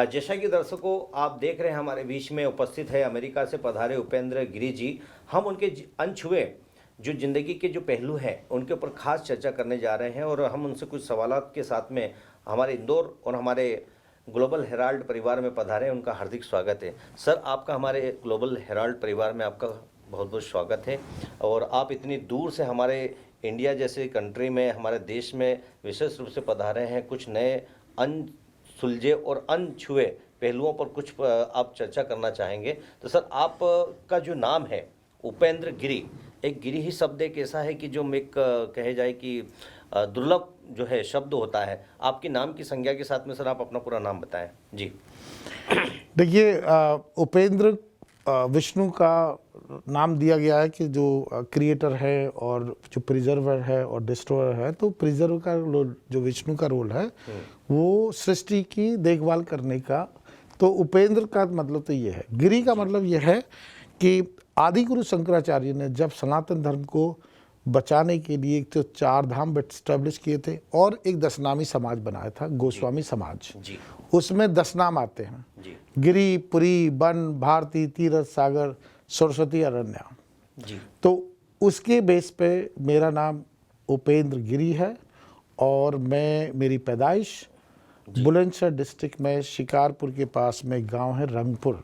जैसा कि दर्शकों आप देख रहे हैं, हमारे बीच में उपस्थित है अमेरिका से पधारे उपेंद्र गिरी जी। हम उनके अनछुए जो ज़िंदगी के जो पहलू हैं उनके ऊपर खास चर्चा करने जा रहे हैं और हम उनसे कुछ सवालात के साथ में हमारे इंदौर और हमारे ग्लोबल हेराल्ड परिवार में पधारे। उनका हार्दिक स्वागत है। सर, आपका हमारे ग्लोबल हेराल्ड परिवार में आपका बहुत बहुत स्वागत है। और आप इतनी दूर से हमारे इंडिया जैसे कंट्री में, हमारे देश में विशेष रूप से पधारे हैं। कुछ नए सुलझे और अनछुए पहलुओं पर कुछ आप चर्चा करना चाहेंगे। तो सर, आपका जो नाम है उपेंद्र गिरी, एक गिरी ही शब्द एक ऐसा है कि जो एक कहे जाए कि दुर्लभ जो है शब्द होता है। आपके नाम की संज्ञा के साथ में सर आप अपना पूरा नाम बताएं जी। देखिए, उपेंद्र विष्णु का नाम दिया गया है कि जो क्रिएटर है और जो प्रिजर्वर है और डिस्ट्रॉयर है, तो प्रिजर्वर का जो विष्णु का रोल है वो सृष्टि की देखभाल करने का। तो उपेंद्र का मतलब तो ये है। गिरी का मतलब ये है कि आदि गुरु शंकराचार्य ने जब सनातन धर्म को बचाने के लिए एक तो 4 धाम एस्टेब्लिश किए थे और एक 10 नामी समाज बनाया था, गोस्वामी समाज। उसमें 10 नाम आते हैं, गिरी, पुरी, बन, भारती, तीरथ, सागर, सरस्वती, अरण्या। तो उसके बेस पे मेरा नाम उपेंद्र गिरी है और मेरी पैदाइश बुलंदशहर डिस्ट्रिक्ट में शिकारपुर के पास में गांव है रंगपुर।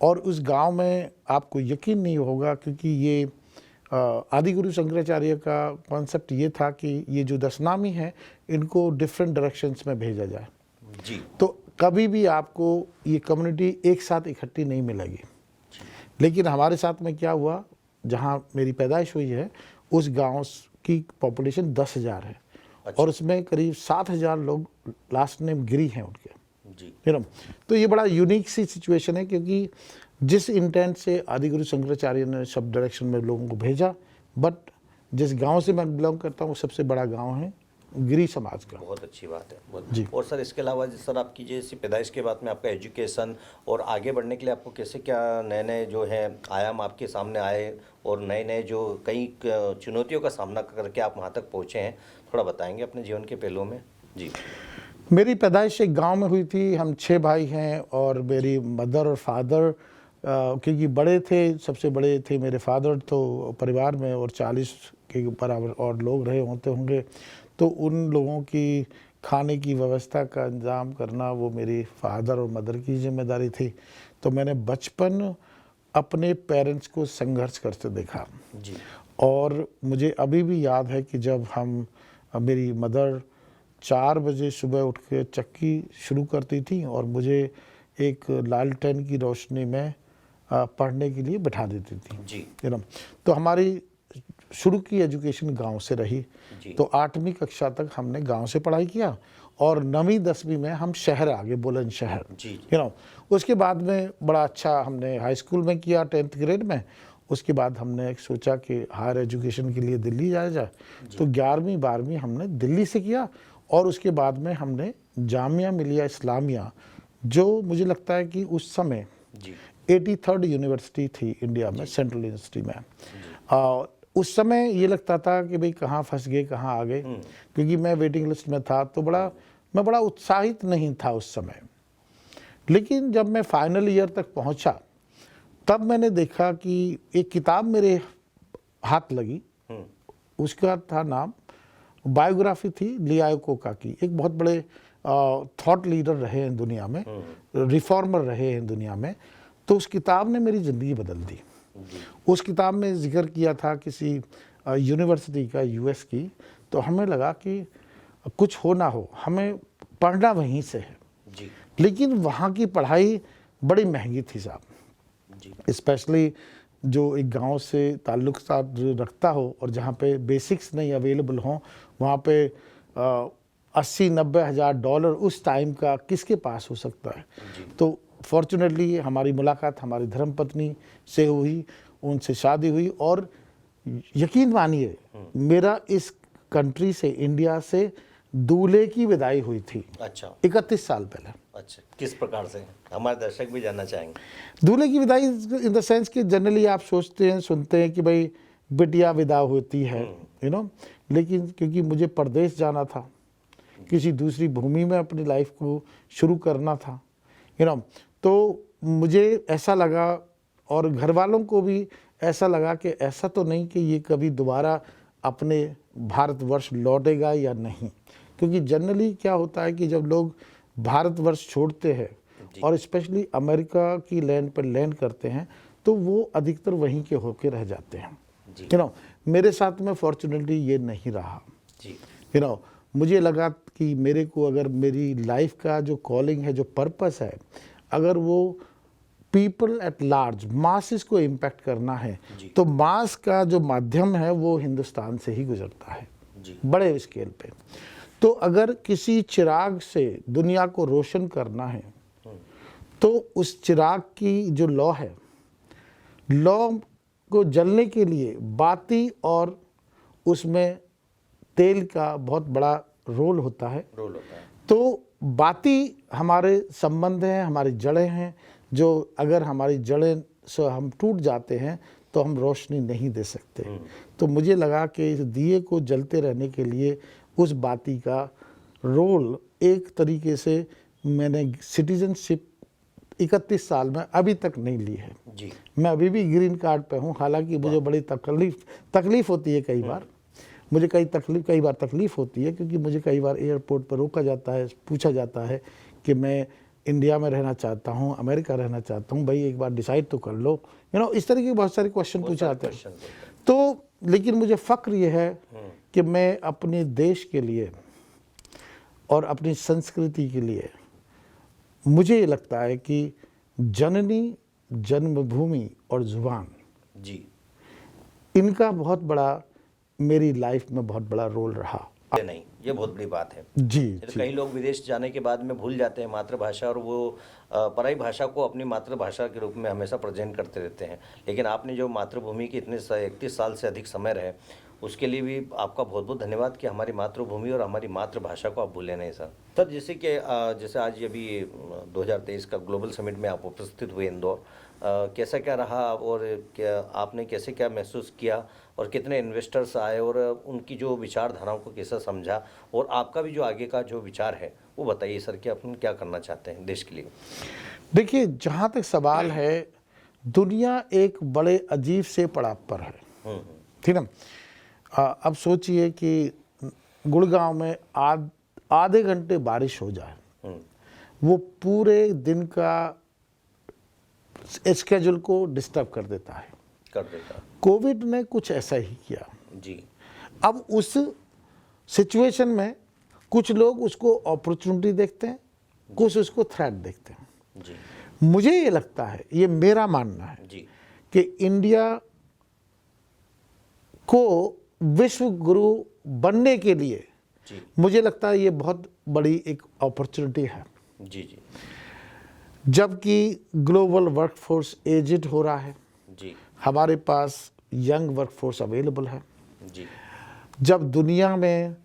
और उस गांव में आपको यकीन नहीं होगा, क्योंकि ये आदि गुरु शंकराचार्य का कॉन्सेप्ट ये था कि ये जो 10 नामी हैं इनको डिफरेंट डायरेक्शंस में भेजा जाए जी। तो कभी भी आपको ये कम्युनिटी एक साथ इकट्ठी नहीं मिलेगी। लेकिन हमारे साथ में क्या हुआ, जहाँ मेरी पैदाइश हुई है उस गांव की पॉपुलेशन 10,000 है। और उसमें करीब 7,000 लोग लास्ट नेम गिरी हैं उनके जी। तो ये बड़ा यूनिक सी सिचुएशन है, क्योंकि जिस इंटेंट से आदि गुरु शंकराचार्य ने सब डायरेक्शन में लोगों को भेजा, बट जिस गांव से मैं बिलोंग करता हूँ वो सबसे बड़ा गांव है गिरी समाज का। बहुत अच्छी बात है जी। और सर, इसके अलावा सर आपकी जैसी पैदाइश के बाद में आपका एजुकेशन और आगे बढ़ने के लिए आपको कैसे क्या नए नए जो है आयाम आपके सामने आए और नए नए जो कई चुनौतियों का सामना करके आप वहाँ तक पहुँचे हैं, थोड़ा बताएंगे अपने जीवन के पहलुओं में जी। मेरी पैदाइश एक गांव में हुई थी। हम 6 भाई हैं और मेरी मदर और फादर क्योंकि बड़े थे, सबसे बड़े थे मेरे फादर तो परिवार में, और 40 के बराबर और लोग रहे होंगे। तो उन लोगों की खाने की व्यवस्था का इंतजाम करना वो मेरी फादर और मदर की जिम्मेदारी थी। तो मैंने बचपन अपने पेरेंट्स को संघर्ष करते देखा जी। और मुझे अभी भी याद है कि जब मेरी मदर 4 बजे सुबह उठ के चक्की शुरू करती थी और मुझे एक लालटेन की रोशनी में पढ़ने के लिए बैठा देती थी जी। तो हमारी शुरू की एजुकेशन गांव से रही। तो 8वीं कक्षा तक हमने गांव से पढ़ाई किया और 9वीं 10वीं में हम शहर आ गए, बुलंदशहर जी। उसके बाद में बड़ा अच्छा हमने हाई स्कूल में किया 10th ग्रेड में। उसके बाद हमने सोचा कि हायर एजुकेशन के लिए दिल्ली जाया जाए। तो 11वीं 12वीं हमने दिल्ली से किया और उसके बाद में हमने जामिया मिलिया इस्लामिया, जो मुझे लगता है कि उस समय 83rd यूनिवर्सिटी थी इंडिया में, सेंट्रल यूनिवर्सिटी में। उस समय ये लगता था कि भाई कहाँ फंस गए, कहाँ आ गए, क्योंकि मैं वेटिंग लिस्ट में था। तो मैं बड़ा उत्साहित नहीं था उस समय। लेकिन जब मैं फाइनल ईयर तक पहुँचा तब मैंने देखा कि एक किताब मेरे हाथ लगी। उसका था नाम, बायोग्राफी थी लियाओ कोका की। एक बहुत बड़े थॉट लीडर रहे हैं दुनिया में, रिफॉर्मर रहे हैं दुनिया में। तो उस किताब ने मेरी ज़िंदगी बदल दी। उस किताब में जिक्र किया था किसी यूनिवर्सिटी का, यूएस की। तो हमें लगा कि कुछ हो ना हो, हमें पढ़ना वहीं से है जी। लेकिन वहाँ की पढ़ाई बड़ी महंगी थी साहब, स्पेशली जो एक गांव से ताल्लुक़ रखता हो और जहाँ पे बेसिक्स नहीं अवेलेबल हों, वहाँ पे 80-90 हज़ार डॉलर उस टाइम का किसके पास हो सकता है। तो फॉर्चुनेटली हमारी मुलाकात हमारी धर्मपत्नी से हुई, उनसे शादी हुई और यकीन मानिए मेरा इस कंट्री से, इंडिया से दूल्हे की विदाई हुई थी। अच्छा, 31 साल पहले। अच्छा, किस प्रकार से, हमारे दर्शक भी जानना चाहेंगे। दूल्हे की विदाई इन द सेंस कि जनरली आप सोचते हैं, सुनते हैं कि भाई बिटिया विदा होती है, लेकिन क्योंकि मुझे परदेश जाना था, किसी दूसरी भूमि में अपनी लाइफ को शुरू करना था, तो मुझे ऐसा लगा और घर वालों को भी ऐसा लगा कि ऐसा तो नहीं कि ये कभी दोबारा अपने भारतवर्ष लौटेगा या नहीं, क्योंकि जनरली क्या होता है कि जब लोग भारतवर्ष छोड़ते हैं और स्पेशली अमेरिका की लैंड पर लैंड करते हैं तो वो अधिकतर वहीं के होके रह जाते हैं। मेरे साथ में फॉर्चुनेटली ये नहीं रहा। मुझे लगा कि मेरे को अगर मेरी लाइफ का जो कॉलिंग है, जो पर्पस है, अगर वो पीपल एट लार्ज मासेस को इम्पैक्ट करना है तो मास का जो माध्यम है वो हिंदुस्तान से ही गुजरता है बड़े स्केल पे। तो अगर किसी चिराग से दुनिया को रोशन करना है तो उस चिराग की जो लौ है, लौ को जलने के लिए बाती और उसमें तेल का बहुत बड़ा रोल होता है। तो बाती हमारे संबंध हैं, हमारी जड़ें हैं, जो अगर हमारी जड़ें से हम टूट जाते हैं तो हम रोशनी नहीं दे सकते। तो मुझे लगा कि इस दिए को जलते रहने के लिए उस बाती का रोल एक तरीके से मैंने सिटीजनशिप 31 साल में अभी तक नहीं ली है जी। मैं अभी भी ग्रीन कार्ड पे हूँ, हालांकि मुझे बड़ी तकलीफ होती है कई बार। मुझे कई बार तकलीफ होती है क्योंकि मुझे कई बार एयरपोर्ट पर रोका जाता है, पूछा जाता है कि मैं इंडिया में रहना चाहता हूँ, अमेरिका रहना चाहता हूँ, भाई एक बार डिसाइड तो कर लो। इस तरह के बहुत सारे क्वेश्चन पूछे जाते हैं। तो लेकिन मुझे फ़ख्र ये है कि मैं अपने देश के लिए और अपनी संस्कृति के लिए, मुझे ये लगता है कि जननी, जन्मभूमि और ज़ुबान जी, इनका बहुत बड़ा मेरी लाइफ में बहुत बड़ा रोल रहा। नहीं, ये बहुत बड़ी बात है जी। कई लोग विदेश जाने के बाद में भूल जाते हैं मातृभाषा और वो पराई भाषा को अपनी मातृभाषा के रूप में हमेशा प्रेजेंट करते रहते हैं। लेकिन आपने जो मातृभूमि की इतने 31 साल से अधिक समय रहे, उसके लिए भी आपका बहुत बहुत धन्यवाद कि हमारी मातृभूमि और हमारी मातृभाषा को आप भूले नहीं सर। सर जैसे आज अभी 2023 का ग्लोबल समिट में आप उपस्थित हुए इंदौर, कैसा क्या रहा और क्या आपने कैसे क्या महसूस किया और कितने इन्वेस्टर्स आए और उनकी जो विचारधाराओं को कैसा समझा, और आपका भी जो आगे का जो विचार है वो बताइए सर कि अपन क्या करना चाहते हैं देश के लिए। देखिए, जहाँ तक सवाल है, दुनिया एक बड़े अजीब से पड़ाव पर है, ठीक ना। अब सोचिए कि गुड़गांव में आधे घंटे बारिश हो जाए, वो पूरे दिन का स्केड्यूल को डिस्टर्ब कर देता है। कोविड ने कुछ ऐसा ही किया जी। अब उस सिचुएशन में कुछ लोग उसको अपॉर्चुनिटी देखते हैं, कुछ उसको थ्रेट देखते हैं जी। मुझे ये लगता है, ये मेरा मानना है जी, कि इंडिया को विश्व गुरु बनने के लिए जी, मुझे लगता है ये बहुत बड़ी एक अपॉर्चुनिटी है जी जी। जबकि ग्लोबल वर्कफोर्स एजेड हो रहा है जी, हमारे पास यंग वर्कफोर्स अवेलेबल है जी। जब दुनिया में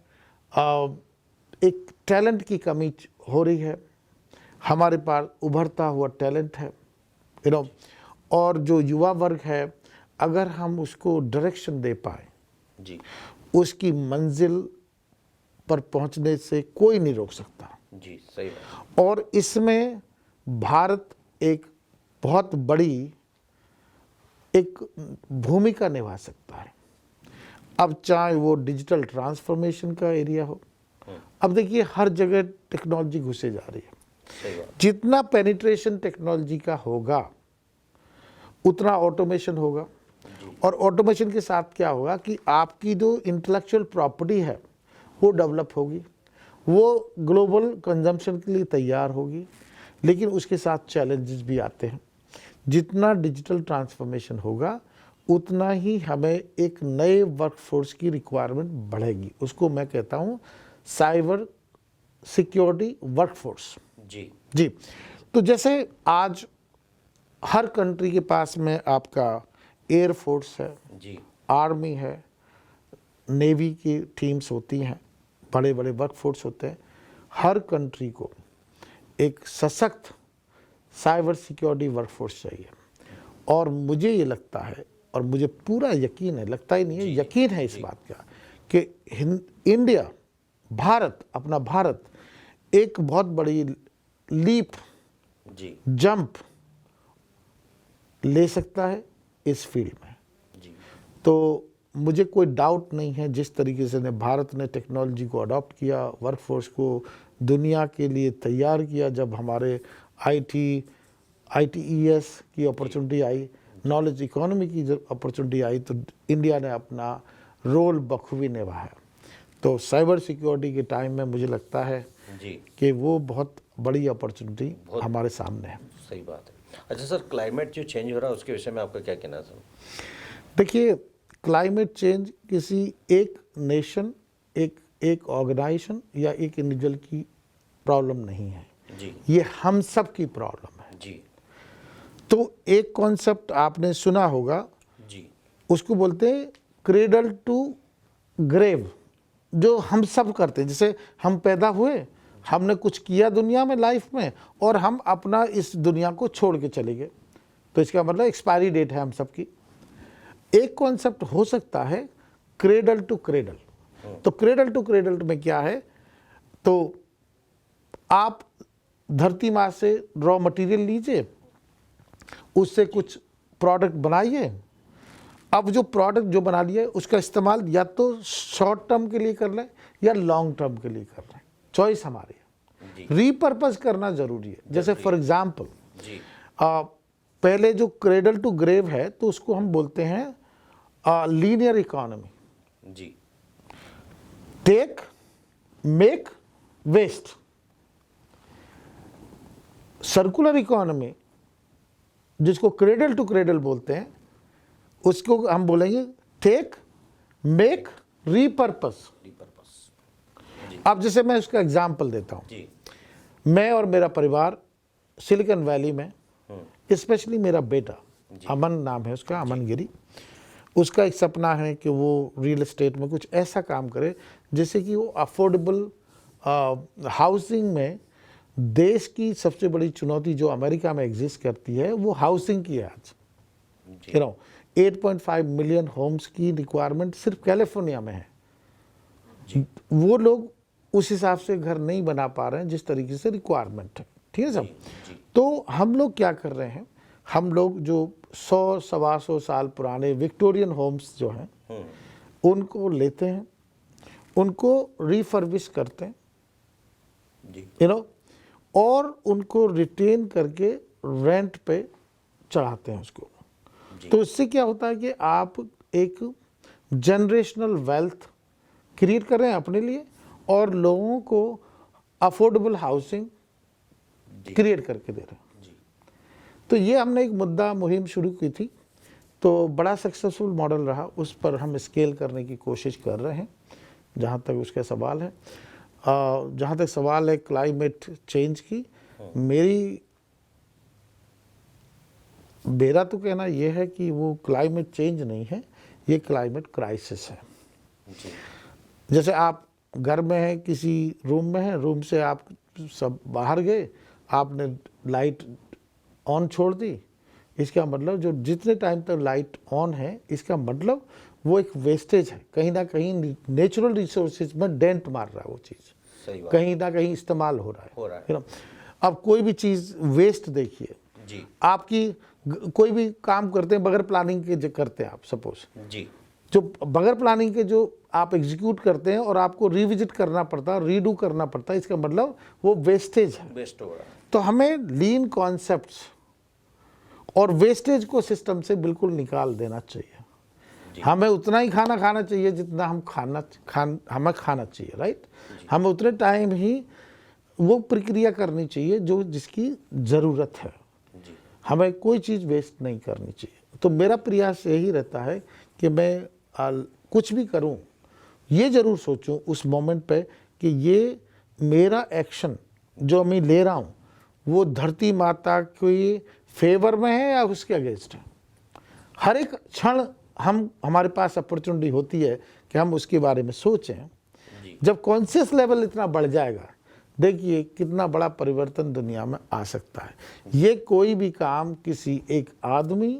एक टैलेंट की कमी हो रही है, हमारे पास उभरता हुआ टैलेंट है, और जो युवा वर्ग है, अगर हम उसको डायरेक्शन दे पाए जी, उसकी मंजिल पर पहुंचने से कोई नहीं रोक सकता जी। सही बात। और इसमें भारत एक बहुत बड़ी एक भूमिका निभा सकता है। अब चाहे वो डिजिटल ट्रांसफॉर्मेशन का एरिया हो, अब देखिए हर जगह टेक्नोलॉजी घुसे जा रही है। जितना पेनिट्रेशन टेक्नोलॉजी का होगा उतना ऑटोमेशन होगा, और ऑटोमेशन के साथ क्या होगा कि आपकी जो इंटेलेक्चुअल प्रॉपर्टी है वो डेवलप होगी, वो ग्लोबल कंजम्पशन के लिए तैयार होगी। लेकिन उसके साथ चैलेंजेस भी आते हैं। जितना डिजिटल ट्रांसफॉर्मेशन होगा उतना ही हमें एक नए वर्कफोर्स की रिक्वायरमेंट बढ़ेगी। उसको मैं कहता हूँ साइबर सिक्योरिटी वर्कफोर्स जी जी। तो जैसे आज हर कंट्री के पास में आपका एयरफोर्स है जी, आर्मी है, नेवी की टीम्स होती हैं, बड़े बड़े वर्कफोर्स होते हैं। हर कंट्री को एक सशक्त साइबर सिक्योरिटी वर्कफोर्स चाहिए। और मुझे ये लगता है, और मुझे पूरा यकीन है, लगता ही नहीं है, यकीन है इस बात का, कि इंडिया अपना भारत एक बहुत बड़ी लीप जी जंप ले सकता है इस फील्ड में। जी तो मुझे कोई डाउट नहीं है, जिस तरीके से भारत ने टेक्नोलॉजी को अडॉप्ट किया, वर्कफोर्स को दुनिया के लिए तैयार किया, जब हमारे ITES की अपॉर्चुनिटी आई, नॉलेज इकोनॉमी की जब अपॉर्चुनिटी आई, तो इंडिया ने अपना रोल बखूबी निभाया। तो साइबर सिक्योरिटी के टाइम में मुझे लगता है जी कि वो बहुत बड़ी अपॉर्चुनिटी हमारे सामने है। सही बात है। अच्छा सर, क्लाइमेट जो चेंज हो रहा है उसके विषय में आपका क्या कहना है सर? देखिए, क्लाइमेट चेंज किसी एक नेशन, एक ऑर्गेनाइजेशन या एक इंडिविजुअल की प्रॉब्लम नहीं है जी ये हम सब की प्रॉब्लम है। जी तो एक कॉन्सेप्ट आपने सुना होगा, जी उसको बोलते हैं क्रेडल टू ग्रेव, जो हम सब करते हैं। जैसे हम पैदा हुए, हमने कुछ किया दुनिया में, लाइफ में, और हम अपना इस दुनिया को छोड़ के चले गए, तो इसका मतलब एक्सपायरी डेट है हम सब की। एक कॉन्सेप्ट हो सकता है क्रेडल टू क्रेडल। तो क्रेडल टू क्रेडल में क्या है, तो आप धरती माँ से रॉ मटेरियल लीजिए, उससे कुछ प्रोडक्ट बनाइए। अब जो प्रोडक्ट जो बना लिया है उसका इस्तेमाल या तो शॉर्ट टर्म के लिए कर लें या लॉन्ग टर्म के लिए कर लें, चॉइस हमारी है। रीपर्पज करना जरूरी है। जैसे फॉर एग्जाम्पल, पहले जो क्रेडल टू ग्रेव है तो उसको हम बोलते हैं लीनियर इकोनॉमी। जी take, make, waste. Circular economy, जिसको क्रेडल टू क्रेडल बोलते हैं, उसको हम बोलेंगे टेक, मेक, रीपर्पस। अब जैसे मैं उसका एग्जाम्पल देता हूँ। जी मैं और मेरा परिवार सिलिकॉन वैली में, स्पेशली मेरा बेटा अमन नाम है उसका, अमन गिरी, उसका एक सपना है कि वो रियल एस्टेट में कुछ ऐसा काम करे जैसे कि वो अफोर्डेबल हाउसिंग में। देश की सबसे बड़ी चुनौती जो अमेरिका में एग्जिस्ट करती है वो हाउसिंग की है आज। 8.5 मिलियन होम्स की रिक्वायरमेंट सिर्फ कैलिफोर्निया में है। वो लोग उस हिसाब से घर नहीं बना पा रहे हैं जिस तरीके से रिक्वायरमेंट है। ठीक है साहब? तो हम लोग क्या कर रहे हैं, हम लोग जो 100-125 साल पुराने विक्टोरियन होम्स जो हैं उनको लेते हैं, उनको रिफर्बिश करते हैं, और उनको रिटेन करके रेंट पे चढ़ाते हैं उसको। तो इससे क्या होता है कि आप एक जनरेशनल वेल्थ क्रिएट कर रहे हैं अपने लिए और लोगों को अफोर्डेबल हाउसिंग क्रिएट करके दे रहे हैं। तो ये हमने एक मुद्दा मुहिम शुरू की थी, तो बड़ा सक्सेसफुल मॉडल रहा। उस पर हम स्केल करने की कोशिश कर रहे हैं जहाँ तक उसका सवाल है। जहाँ तक सवाल है क्लाइमेट चेंज की, मेरा तो कहना यह है कि वो क्लाइमेट चेंज नहीं है, ये क्लाइमेट क्राइसिस है। जैसे आप घर में हैं, किसी रूम में हैं, रूम से आप सब बाहर गए, आपने लाइट ऑन छोड़ दी, इसका मतलब जो जितने टाइम तक लाइट ऑन है, इसका मतलब वो एक वेस्टेज है। कहीं ना कहीं नेचुरल रिसोर्सेज में डेंट मार रहा है वो चीज़, कहीं ना कहीं इस्तेमाल हो रहा है। अब कोई भी चीज़ वेस्ट देखिए, आपकी कोई भी काम करते हैं बगैर प्लानिंग के, जो करते हैं आप सपोज जी, जो बगैर प्लानिंग के जो आप एग्जीक्यूट करते हैं और आपको रिविजिट करना पड़ता है, रीडू करना पड़ता है, इसका मतलब वो वेस्टेज है, वेस्ट हो रहा है। तो हमें लीन कॉन्सेप्ट्स और वेस्टेज को सिस्टम से बिल्कुल निकाल देना चाहिए। हमें उतना ही खाना खाना चाहिए जितना हम हमें खाना चाहिए, राइट। हमें उतने टाइम ही वो प्रक्रिया करनी चाहिए जो जिसकी ज़रूरत है। हमें कोई चीज़ वेस्ट नहीं करनी चाहिए। तो मेरा प्रयास यही रहता है कि मैं कुछ भी करूं, ये ज़रूर सोचूं उस मोमेंट पे कि ये मेरा एक्शन जो मैं ले रहा हूं वो धरती माता के फेवर में है या उसके अगेंस्ट है। हर एक क्षण हमारे पास अपॉर्चुनिटी होती है कि हम उसके बारे में सोचें। जब कॉन्शियस लेवल इतना बढ़ जाएगा, देखिए कितना बड़ा परिवर्तन दुनिया में आ सकता है। ये कोई भी काम किसी एक आदमी,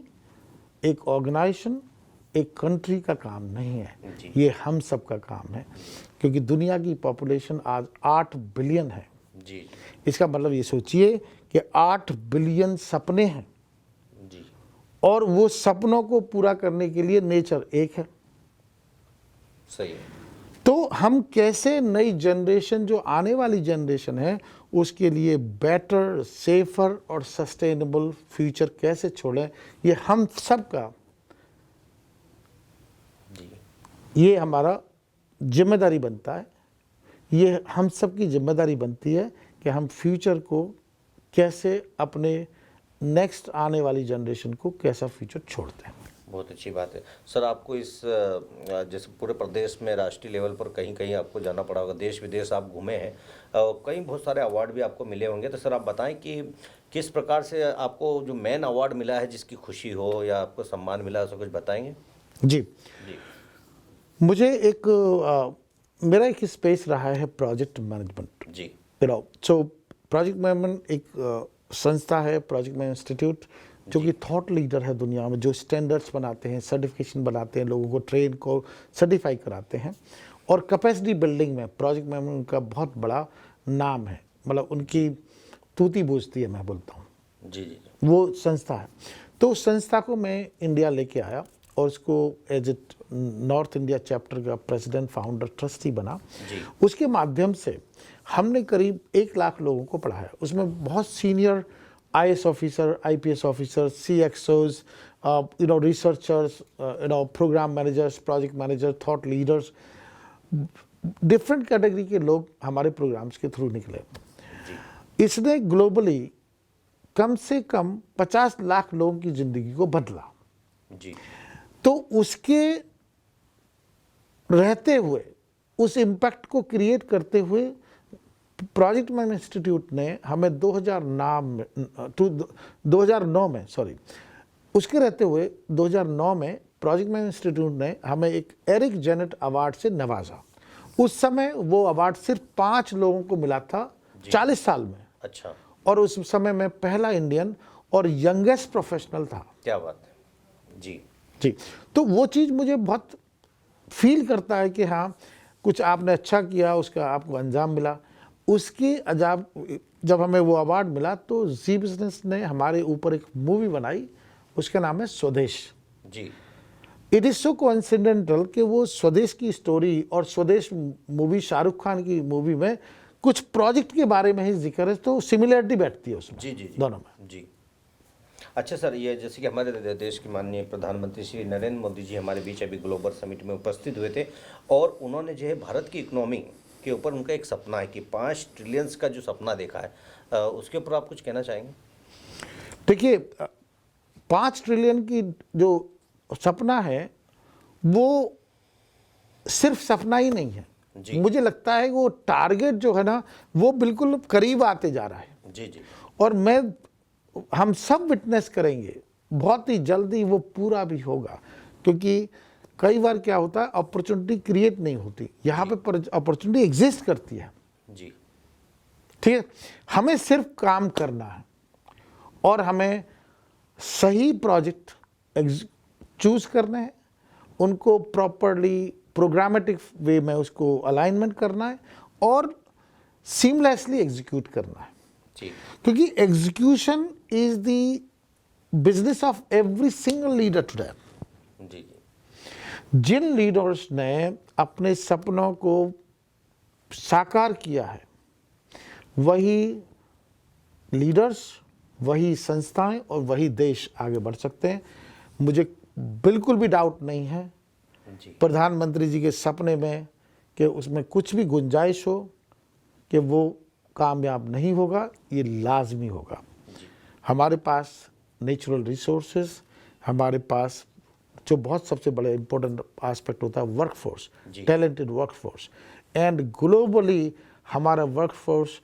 एक ऑर्गेनाइजेशन एक कंट्री का काम नहीं है, जी। ये हम सब का काम है, क्योंकि दुनिया की पॉपुलेशन आज 8 बिलियन है। जी इसका मतलब ये सोचिए कि 8 बिलियन सपने हैं, जी और वो सपनों को पूरा करने के लिए नेचर एक है। सही है। तो हम कैसे नई जनरेशन, जो आने वाली जनरेशन है, उसके लिए बेटर, सेफर और सस्टेनेबल फ्यूचर कैसे छोड़ें, ये हम सब का, जी ये हमारा जिम्मेदारी बनता है। ये हम सब की जिम्मेदारी बनती है कि हम फ्यूचर को कैसे, अपने नेक्स्ट आने वाली जनरेशन को कैसा फ्यूचर छोड़ते हैं। बहुत अच्छी बात है सर। आपको इस जैसे पूरे प्रदेश में राष्ट्रीय लेवल पर कहीं कहीं आपको जाना पड़ा होगा, देश विदेश आप घूमे हैं, कहीं बहुत सारे अवार्ड भी आपको मिले होंगे। तो सर आप बताएं कि किस प्रकार से आपको जो मेन अवार्ड मिला है, जिसकी खुशी हो या आपको सम्मान मिला, ऐसा कुछ बताएंगे? जी, जी मुझे मेरा एक स्पेस रहा है प्रोजेक्ट मैनेजमेंट। जी सो प्रोजेक्ट मैनेजमेंट एक संस्था है, प्रोजेक्ट मैनेजमेंट इंस्टीट्यूट, जो कि थॉट लीडर है दुनिया में, जो स्टैंडर्ड्स बनाते हैं, सर्टिफिकेशन बनाते हैं, लोगों को ट्रेन को सर्टिफाई कराते हैं, और कैपेसिटी बिल्डिंग में प्रोजेक्ट मैनेजमेंट का बहुत बड़ा नाम है। मतलब उनकी तूती बूझती है, मैं बोलता हूँ। जी जी वो संस्था है। तो उस संस्था को मैं इंडिया लेके आया और उसको as it north India chapter का प्रेसिडेंट, फाउंडर, ट्रस्टी बना। जी उसके माध्यम से हमने करीब 1 लाख लोगों को पढ़ाया। उसमें बहुत senior IAS officer, IPS officer, CXOs, researchers, program managers, project manager, thought leaders, different category के लोग हमारे प्रोग्राम्स के थ्रू निकले। इसने ग्लोबली कम से कम 50 लाख लोगों की ज़िंदगी को बदला। जी तो उसके रहते हुए, उस इम्पैक्ट को क्रिएट करते हुए, प्रोजेक्ट मैनेजमेंट इंस्टीट्यूट ने हमें 2009 में उसके रहते हुए 2009 में प्रोजेक्ट मैनेजमेंट इंस्टीट्यूट ने हमें एक एरिक जेनेट अवार्ड से नवाजा। उस समय वो अवार्ड सिर्फ 5 लोगों को मिला था 40 साल में। अच्छा, और उस समय में पहला इंडियन और यंगेस्ट प्रोफेशनल था। क्या बात है। जी जी, तो वो चीज़ मुझे बहुत फील करता है कि हाँ, कुछ आपने अच्छा किया, उसका आपको अंजाम मिला। उसकी अजाब, जब हमें वो अवार्ड मिला तो जी बिजनेस ने हमारे ऊपर एक मूवी बनाई, उसका नाम है स्वदेश। जी इट इज़ सो कोइंसिडेंटल कि वो स्वदेश की स्टोरी और स्वदेश मूवी, शाहरुख खान की मूवी में कुछ प्रोजेक्ट के बारे में ही जिक्र है, तो सिमिलरिटी बैठती है उसमें। जी जी जी दोनों में। जी। अच्छा सर, ये जैसे कि हमारे देश के माननीय प्रधानमंत्री श्री नरेंद्र मोदी जी हमारे बीच अभी ग्लोबल समिट में उपस्थित हुए थे, और उन्होंने जो है भारत की इकोनॉमी के ऊपर उनका एक सपना है कि 5 ट्रिलियन का जो सपना देखा है, उसके ऊपर आप कुछ कहना चाहेंगे? देखिए, 5 ट्रिलियन की जो सपना है, वो सिर्फ सपना ही नहीं है। मुझे लगता है कि वो टारगेट जो है ना, वो बिल्कुल करीब आते जा रहा है। जी जी। और हम सब विटनेस करेंगे, बहुत ही जल्दी वो पूरा भी होगा। क्योंकि कई बार क्या होता है, अपॉर्चुनिटी क्रिएट नहीं होती, यहाँ पे अपॉर्चुनिटी एग्जिस्ट करती है। जी ठीक है, हमें सिर्फ काम करना है, और हमें सही प्रोजेक्ट चूज करने हैं, उनको प्रॉपरली प्रोग्रामेटिक वे में उसको अलाइनमेंट करना है, और सीमलेसली एग्जीक्यूट करना है। जी क्योंकि execution is the business of every single leader today. जी जी जिन लीडर्स ने अपने सपनों को साकार किया है, वही लीडर्स, वही संस्थाएं और वही देश आगे बढ़ सकते हैं। मुझे बिल्कुल भी डाउट नहीं है जी प्रधानमंत्री जी के सपने में कि उसमें कुछ भी गुंजाइश हो कि वो कामयाब नहीं होगा, ये लाजमी होगा। हमारे पास नेचुरल रिसोर्सेज, हमारे पास जो बहुत सबसे बड़े इंपॉर्टेंट एस्पेक्ट होता है workforce, talented workforce, and globally हमारा वर्कफोर्स,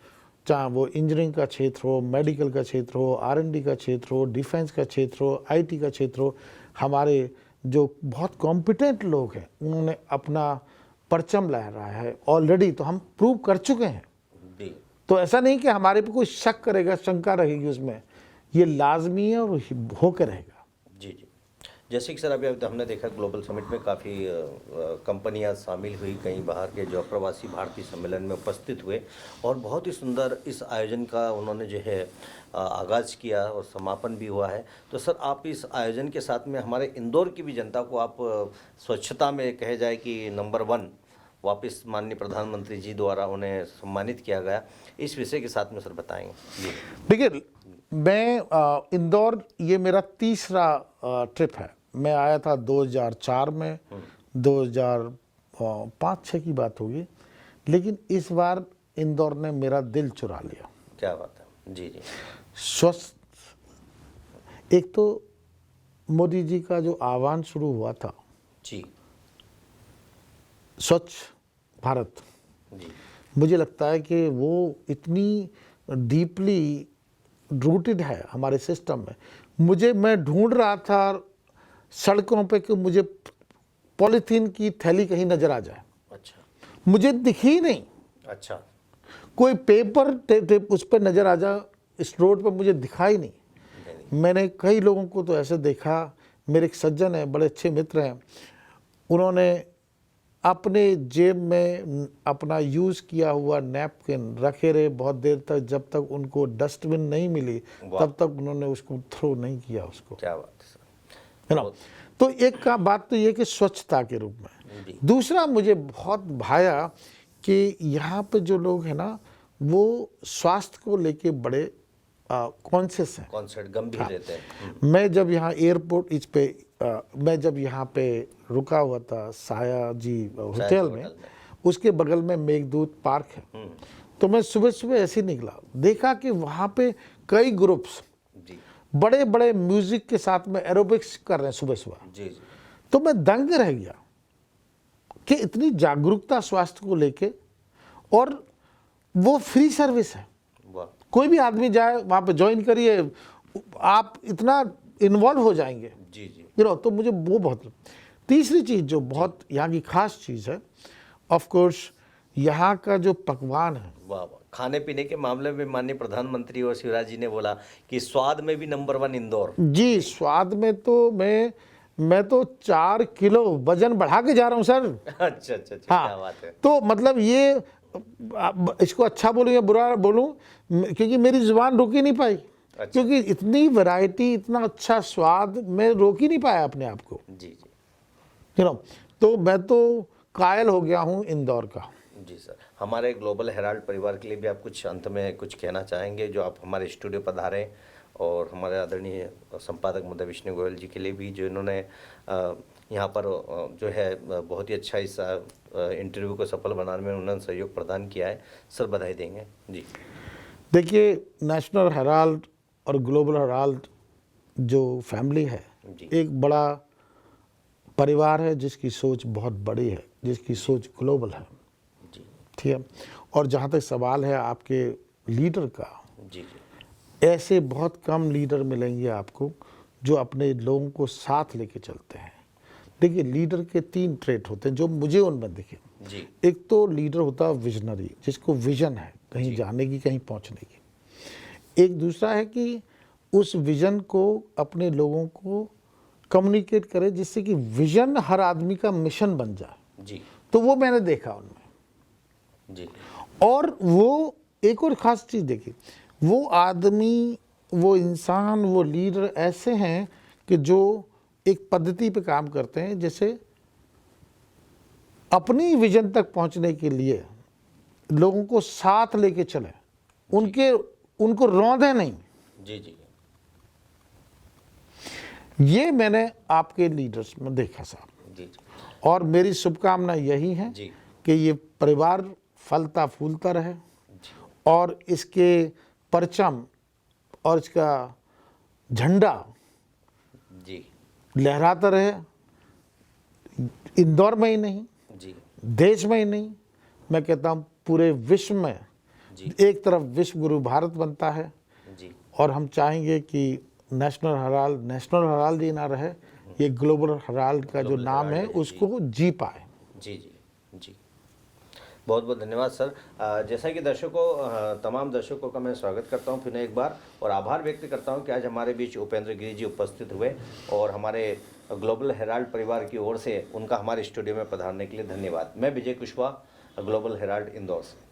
चाहे वो इंजीनियरिंग का क्षेत्र हो, मेडिकल का क्षेत्र हो, R&D का क्षेत्र हो, डिफेंस का क्षेत्र हो, IT का क्षेत्र हो, हमारे जो बहुत कॉम्पिटेंट लोग हैं, उन्होंने अपना परचम लहराया है ऑलरेडी, तो हम प्रूव कर चुके हैं। जी। तो ऐसा नहीं कि हमारे पे कोई शक करेगा, शंका रहेगी उसमें, ये लाजमी है और होकर रहेगा। जी जी। जैसे कि सर अभी अभी हमने देखा ग्लोबल समिट में काफ़ी कंपनियां शामिल हुई, कई बाहर के जो प्रवासी भारतीय सम्मेलन में उपस्थित हुए और बहुत ही सुंदर इस आयोजन का उन्होंने जो है आगाज़ किया और समापन भी हुआ है। तो सर आप इस आयोजन के साथ में हमारे इंदौर की भी जनता को आप स्वच्छता में कहे जाए कि नंबर 1 वापस माननीय प्रधानमंत्री जी द्वारा उन्हें सम्मानित किया गया, इस विषय के साथ में सर बताएंगे जी। देखिए, मैं इंदौर, ये मेरा तीसरा ट्रिप है। मैं आया था 2004 में, 2005-06 की बात होगी, लेकिन इस बार इंदौर ने मेरा दिल चुरा लिया। क्या बात है जी जी। स्वस्थ, एक तो मोदी जी का जो आह्वान शुरू हुआ था जी स्वच्छ भारत, जी मुझे लगता है कि वो इतनी डीपली रूटेड है हमारे सिस्टम में। मैं ढूंढ रहा था सड़कों पे कि मुझे पॉलीथीन की थैली कहीं नजर आ जाए, अच्छा मुझे दिखी नहीं। अच्छा कोई पेपर टेप उस पर नजर आ जाए, इस रोड पर मुझे दिखाई नहीं। मैंने कई लोगों को तो ऐसे देखा, मेरे एक सज्जन है, बड़े अच्छे मित्र हैं, उन्होंने अपने जेब में अपना यूज़ किया हुआ नैपकिन रखे रहे बहुत देर तक, जब तक उनको डस्टबिन नहीं मिली तब तक उन्होंने उसको थ्रो नहीं किया उसको। क्या बात है सर, है ना। तो एक का बात तो ये कि स्वच्छता के रूप में। दूसरा मुझे बहुत भाया कि यहाँ पे जो लोग हैं ना, वो स्वास्थ्य को लेके बड़े कॉन्शियस हैं, कॉन्सेप्ट गंभीर रहते हैं। मैं जब यहाँ एयरपोर्ट मैं जब यहाँ पे रुका हुआ था साया जी होटल में, उसके बगल में मेघदूत पार्क है, तो मैं सुबह सुबह ऐसे ही निकला, देखा कि वहाँ पे कई ग्रुप्स बड़े बड़े म्यूजिक के साथ में एरोबिक्स कर रहे हैं सुबह सुबह जी। तो मैं दंग रह गया कि इतनी जागरूकता स्वास्थ्य को लेके, और वो फ्री सर्विस है। कोई भी आदमी जाए वहाँ पे ज्वाइन करिए, आप इतना इन्वॉल्व हो जाएंगे जी जी। तो मुझे वो बहुत। तीसरी चीज़ जो बहुत यहाँ की खास चीज़ है, ऑफ कोर्स यहाँ का जो पकवान है। वाह वाह, खाने पीने के मामले में माननीय प्रधानमंत्री और शिवराज जी ने बोला कि स्वाद में भी नंबर 1 इंदौर। जी, स्वाद में तो मैं तो 4 किलो वजन बढ़ा के जा रहा हूँ सर। अच्छा अच्छा अच्छा, हाँ, क्या बात है। तो मतलब ये इसको अच्छा बोलूँ या बुरा बोलूँ, क्योंकि मेरी जुबान रुक ही नहीं पाई। अच्छा। क्योंकि इतनी वैरायटी, इतना अच्छा स्वाद, मैं रोक ही नहीं पाया अपने आप को। जी जी। तो मैं तो कायल हो गया हूँ इंदौर का। जी सर, हमारे ग्लोबल हेराल्ड परिवार के लिए भी आप कुछ अंत में कुछ कहना चाहेंगे, जो आप हमारे स्टूडियो पधारे, और हमारे आदरणीय संपादक मुद्दा विष्णु गोयल जी के लिए भी, जो इन्होंने यहाँ पर जो है बहुत ही अच्छा इस इंटरव्यू को सफल बनाने में उन्होंने सहयोग प्रदान किया है। सर बधाई देंगे जी। देखिए, नेशनल हेराल्ड और ग्लोबल हेराल्ड जो फैमिली है, एक बड़ा परिवार है जिसकी सोच बहुत बड़ी है, जिसकी सोच ग्लोबल है। ठीक है। और जहाँ तक सवाल है आपके लीडर का, जी जी, ऐसे बहुत कम लीडर मिलेंगे आपको जो अपने लोगों को साथ लेके चलते हैं। देखिए, लीडर के 3 ट्रेट होते हैं जो मुझे उनमें दिखे जी। एक तो लीडर होता है विजनरी, जिसको विजन है कहीं जाने की, कहीं पहुंचने की। एक दूसरा है कि उस विजन को अपने लोगों को कम्युनिकेट करे, जिससे कि विजन हर आदमी का मिशन बन जाए जी। तो वो मैंने देखा उनमें जी। और वो एक और ख़ास चीज़ देखी, वो आदमी, वो इंसान, वो लीडर ऐसे हैं कि जो एक पद्धति पे काम करते हैं, जैसे अपनी विजन तक पहुंचने के लिए लोगों को साथ लेके चले, उनको रौंदे नहीं जी जी। ये मैंने आपके लीडर्स में देखा साहब जी जी। और मेरी शुभकामना यही है जी कि ये परिवार फलता फूलता रहे और इसके परचम और इसका झंडा जी लहराता रहे, इंदौर में ही नहीं जी, देश में ही नहीं, मैं कहता हूँ पूरे विश्व में जी। एक तरफ विश्व गुरु भारत बनता है जी, और हम चाहेंगे कि नेशनल हेराल्ड ही ना रहे, ये ग्लोबल हेराल्ड का जो नाम है उसको जी पाए। जी जी जी। बहुत बहुत धन्यवाद सर। जैसा कि तमाम दर्शकों का मैं स्वागत करता हूं फिर एक बार और आभार व्यक्त करता हूं कि आज हमारे बीच उपेंद्र गिरी जी उपस्थित हुए और हमारे ग्लोबल हेराल्ड परिवार की ओर से उनका हमारे स्टूडियो में पधारने के लिए धन्यवाद। मैं विजय कुशवाहा, ग्लोबल हेराल्ड इंदौर से।